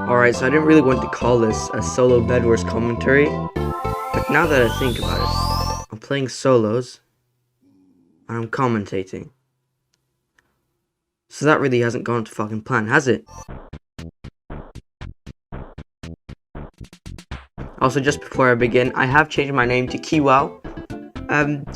Alright, so I didn't really want to call this a solo Bed Wars commentary, but now that I think about it, I'm playing solos, and I'm commentating. So that really hasn't gone to fucking plan, has it? Also, just before I begin, I have changed my name to Kiwao.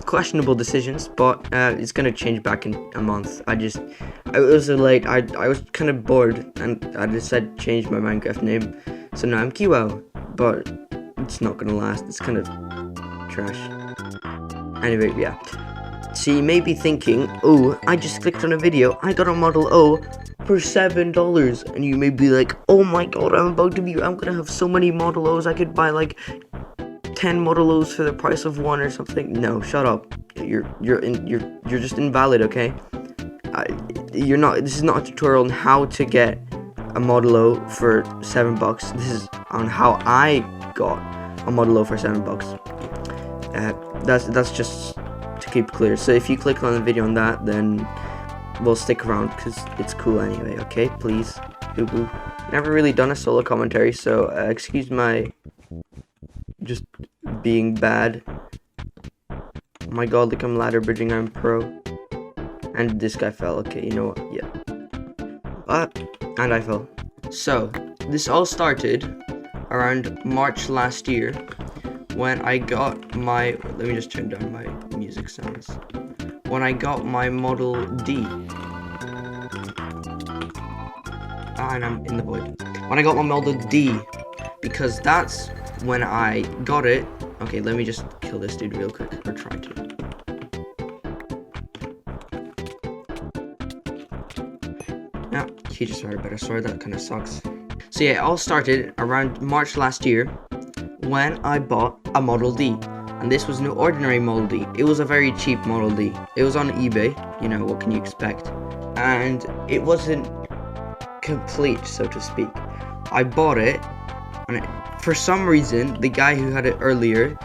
Questionable decisions, but it's gonna change back in a month. It was late. I was kind of bored, and I decided to change my Minecraft name. So now I'm Kiwao, but it's not gonna last. It's kind of trash. Anyway, yeah. So you may be thinking, oh, I just clicked on a video. I got a Model O for $7, and you may be like, oh my god, I'm gonna have so many Model O's. I could buy like 10 Model O's for the price of one or something. No, shut up. You're just invalid, okay? This is not a tutorial on how to get a Model O for $7. This is on how I got a Model O for $7. That's just to keep clear. So if you click on the video on that, then we'll stick around because it's cool anyway, okay? Please. Boo-boo. Never really done a solo commentary, so excuse my just being bad. Oh my god, look, I'm ladder bridging, I'm pro. And this guy fell, okay, you know what, yeah. And I fell. So, this all started around March last year when I got my, let me just turn down my music sounds. When I got my Model D. And I'm in the void. When I got my Model D, because that's when I got it. Okay, let me just kill this dude real quick, or try to. Yeah, he just started a better sword, that kind of sucks. So yeah, it all started around March last year when I bought a Model D. And this was no ordinary Model D. It was a very cheap Model D. It was on eBay, you know, what can you expect? And it wasn't complete, so to speak. I bought it, and for some reason, the guy who had it earlier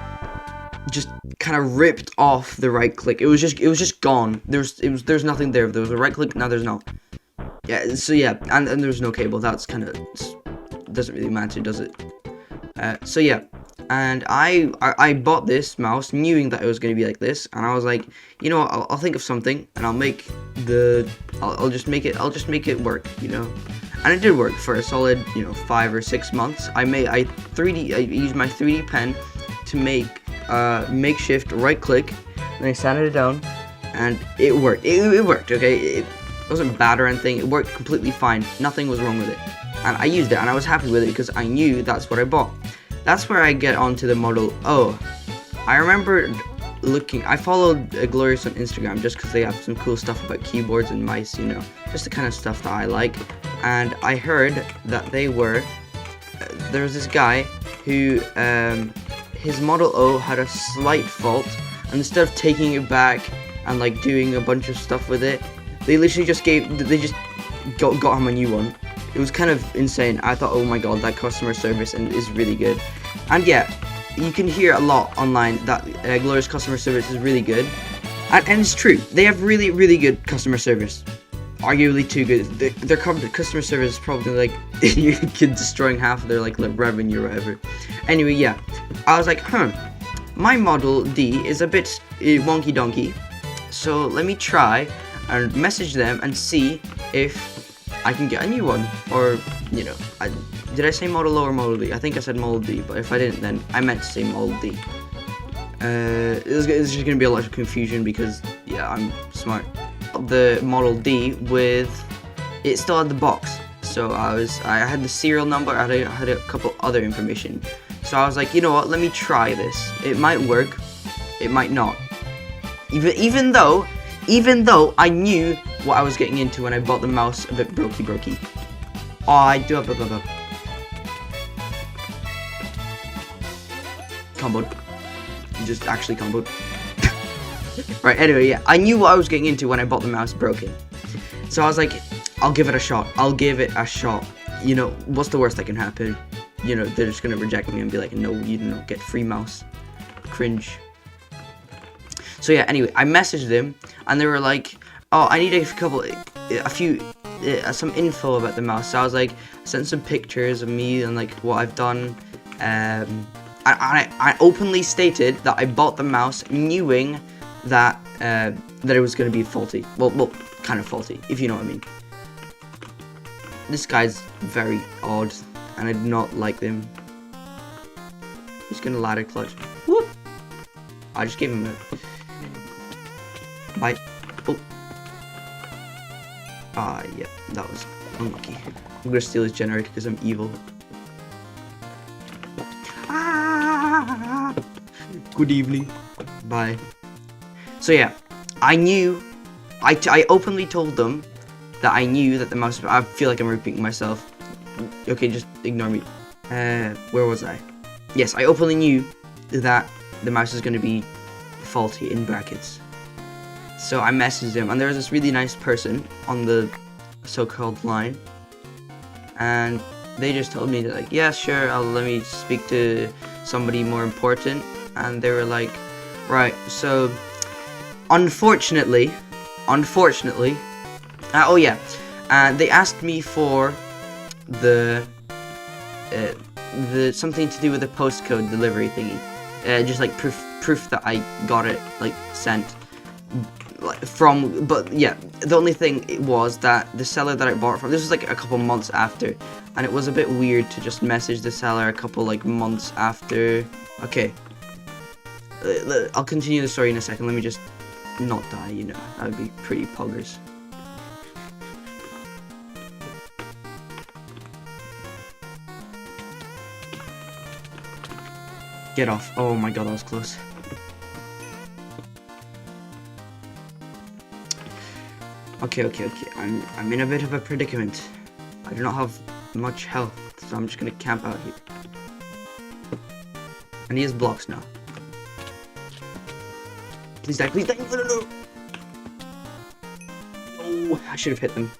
just kind of ripped off the right click. It was just gone. There's nothing there. There was a right click, now there's not. Yeah, so yeah, and there's no cable. That's kind of doesn't really matter, does it? So yeah, and I bought this mouse knowing that it was going to be like this, and I was like, you know what, I'll think of something, and I'll just make it work, you know. And it did work for a solid, 5 or 6 months. I used my 3D pen to make makeshift right click, and I sanded it down, and it worked. It worked, okay? It wasn't bad or anything. It worked completely fine. Nothing was wrong with it. And I used it, and I was happy with it because I knew that's what I bought. That's where I get onto the Model O. I remember I followed Glorious on Instagram just because they have some cool stuff about keyboards and mice, just the kind of stuff that I like. And I heard that there was this guy who, his Model O had a slight fault, and instead of taking it back and like doing a bunch of stuff with it, they literally just got him a new one. It was kind of insane. I thought, oh my god, that customer service is really good. And yeah, you can hear a lot online that Glorious customer service is really good, and it's true. They have really, really good customer service. Arguably too good. Their customer service is probably like you could destroying half of their like revenue or whatever. Anyway, yeah, I was like, my Model D is a bit wonky donkey, so let me try and message them and see if I can get a new one. Or did I say Model O or Model D? I think I said Model D, but if I didn't, then I meant to say Model D. It's just gonna be a lot of confusion because yeah, I'm smart. The Model D it still had the box, so I had the serial number, I had a couple other information, so I was like, you know what, let me try this. It might work, it might not. Even though I knew what I was getting into when I bought the mouse a bit brokey. Oh, I do have a comboed. Just actually comboed. Right, anyway, yeah, I knew what I was getting into when I bought the mouse broken. So I was like, I'll give it a shot. What's the worst that can happen? They're just gonna reject me and be like, no, you don't get free mouse. Cringe. So yeah, anyway, I messaged them, and they were like, oh, I need a few some info about the mouse. So I was like, sent some pictures of me and like what I've done. I openly stated that I bought the mouse knowing that that it was going to be faulty. Well, kind of faulty, if you know what I mean. This guy's very odd, and I do not like them. He's gonna ladder clutch. Whoop! I just gave him a bite. Oh. Yeah, that was unlucky. I'm gonna steal his generator because I'm evil. Ah! Good evening. Bye. So yeah, I knew. I openly told them that I knew that the mouse. I feel like I'm repeating myself. Okay, just ignore me. Where was I? Yes, I openly knew that the mouse is going to be faulty in brackets. So I messaged him, and there was this really nice person on the so-called line, and they just told me that, like, yeah, sure, let me speak to somebody more important. And they were like, right, so unfortunately, oh yeah, they asked me for the something to do with the postcode delivery thingy, just like proof that I got it like sent from. But yeah, the only thing it was that the seller that I bought from, this was like a couple months after, and it was a bit weird to just message the seller a couple like months after. Okay, I'll continue the story in a second. Let me just not die, you know, that would be pretty poggers. Get off. Oh my god, that was close. Okay. I'm in a bit of a predicament. I do not have much health, so I'm just gonna camp out here. And he has blocks now. Please die, please die. No. Oh, I should have hit them.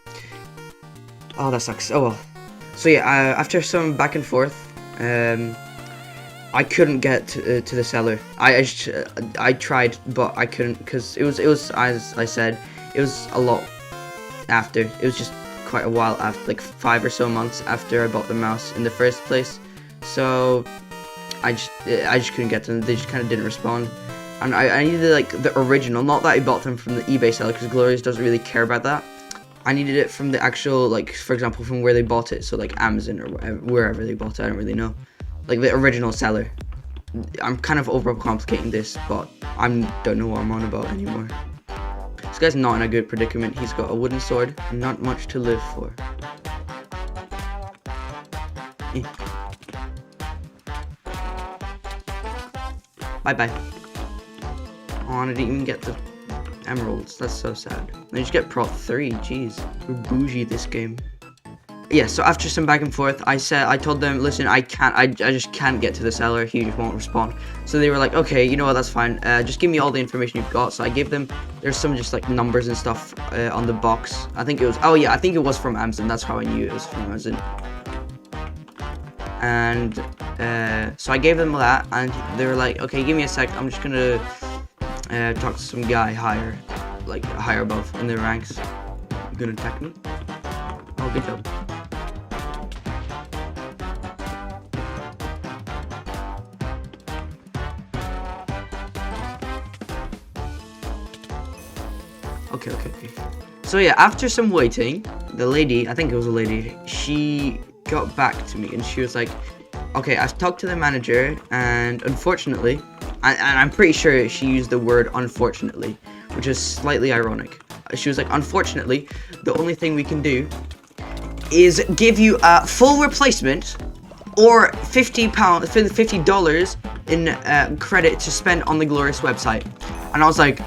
Oh, that sucks. Oh well. So yeah, after some back and forth, I couldn't get to the seller. I tried, but I couldn't, because it was as I said, it was a lot after. It was just quite a while after, like 5 or so months after I bought the mouse in the first place. So I just couldn't get to them. They just kind of didn't respond. And I needed like the original, not that I bought them from the eBay seller, because Glorious doesn't really care about that. I needed it from the actual, like, for example, from where they bought it, so like Amazon or wherever they bought it, I don't really know. Like the original seller. I'm kind of overcomplicating this, but I don't know what I'm on about anymore. This guy's not in a good predicament. He's got a wooden sword and not much to live for. Bye. Oh, I didn't even get the emeralds. That's so sad. I just get prot 3. Jeez, we're bougie this game. Yeah, so after some back and forth, I told them, listen, I just can't get to the seller. He just won't respond. So they were like, okay, you know what, that's fine. Just give me all the information you've got. So I gave them, there's some just like numbers and stuff on the box. I think it was, oh yeah, I think it was from Amazon. That's how I knew it was from Amazon. And so I gave them that, and they were like, okay, give me a sec. I'm just gonna talk to some guy higher above in the ranks. You gonna attack me? Oh, good job. Okay. So yeah, after some waiting, the lady, I think it was a lady, she got back to me and she was like, okay, I've talked to the manager, and unfortunately, and I'm pretty sure she used the word unfortunately, which is slightly ironic. She was like, unfortunately, the only thing we can do is give you a full replacement or $50 in credit to spend on the Glorious website. And I was like,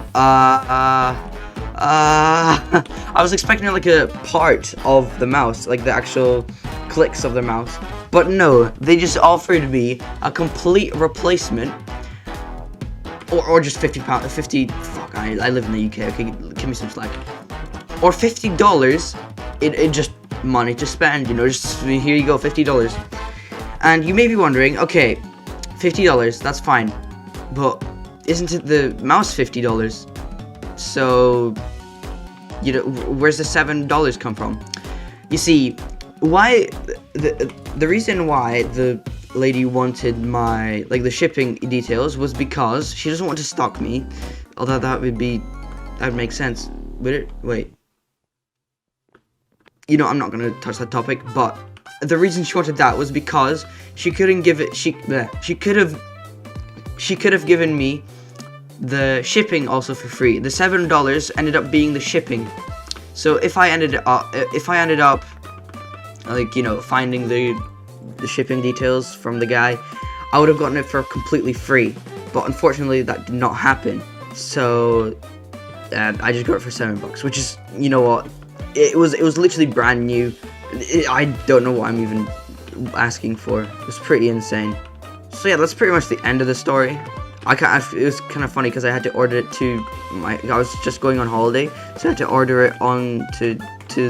I was expecting like a part of the mouse, like the actual clicks of the mouse, but no, they just offered me a complete replacement, or just £50. Fuck, I live in the UK. Okay, give me some slack. Or $50 in just money to spend. You know, just here you go, $50. And you may be wondering, okay, $50, that's fine, but isn't it the mouse $50? So, you know, where's the $7 come from? You see, why the reason why the lady wanted my the shipping details was because she doesn't want to stalk me. Although that would make sense. Would it? Wait. You know, I'm not gonna touch that topic, but the reason she wanted that was because she couldn't give it. She could have given me the shipping also for free. The $7 ended up being the shipping. So if I ended up like, you know, finding the shipping details from the guy, I would have gotten it for completely free. But unfortunately, that did not happen. So I just got it for $7, which is, you know what, it was literally brand new. I don't know what I'm even asking for. It was pretty insane. So yeah, that's pretty much the end of the story. It was kind of funny because I had to order it I was just going on holiday, so I had to order it on to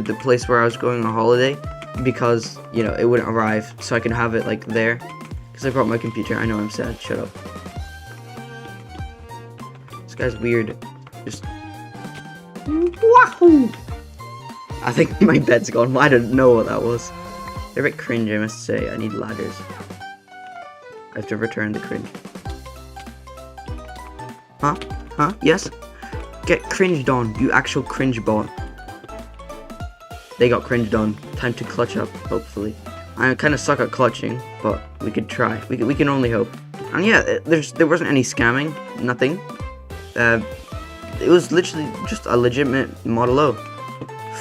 the place where I was going on holiday, because, you know, it wouldn't arrive, so I can have it like there, because I brought my computer. I know I'm sad, shut up. This guy's weird. Just wahoo! I think my bed's gone. I don't know what that was. They're a bit cringe, I must say. I need ladders. I have to return the cringe. Huh? Huh? Yes? Get cringed on, you actual cringe bot. They got cringed on. Time to clutch up, hopefully. I kind of suck at clutching, but we could try. We can only hope. And yeah, there wasn't any scamming. Nothing. It was literally just a legitimate Model O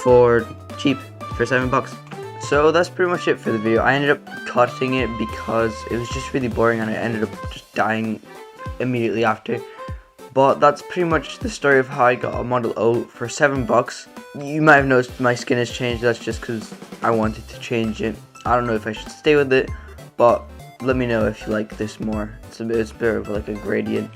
for cheap, for $7. So that's pretty much it for the video. I ended up cutting it because it was just really boring, and I ended up just dying immediately after. But that's pretty much the story of how I got a Model O for $7. You might have noticed my skin has changed. That's just because I wanted to change it. I don't know if I should stay with it, but let me know if you like this more. It's a bit of like a gradient.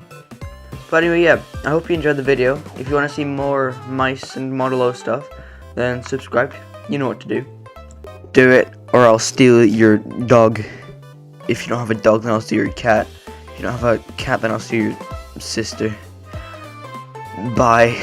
But anyway, yeah, I hope you enjoyed the video. If you want to see more mice and Model O stuff, then subscribe. You know what to do. Do it, or I'll steal your dog. If you don't have a dog, then I'll steal your cat. If you don't have a cat, then I'll steal your sister. Bye.